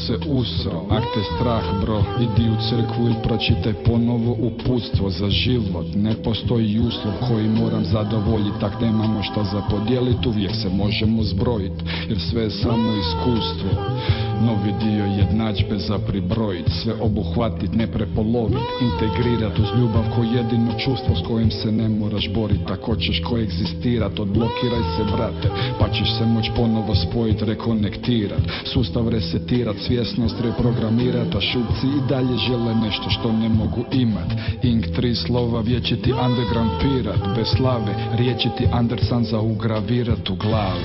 se usro, ak te strah bro, idi u crkvu ili pročitaj ponovo uputstvo za život. Ne postoji uslov koji moram zadovoljiti, tak nemamo šta za podijelit, uvijek se možemo zbrojit, jer sve je samo iskustvo. Novi dio jednadžbe za pribrojit, sve obuhvatit, ne prepolovit, integrirat uz ljubav ko jedino čustvo s kojim se ne moraš borit. Ako ćeš koegzistirat, odblokiraj se brate, pa ćeš se moć ponovo spojit, rekonektirat, sustav resetirat, svjesnost reprogramirat, a šupci i dalje žele nešto što ne mogu imat. Ink 3 slova, vječiti underground pirat, bez slave, riječiti Andersan za ugravirat u glavu.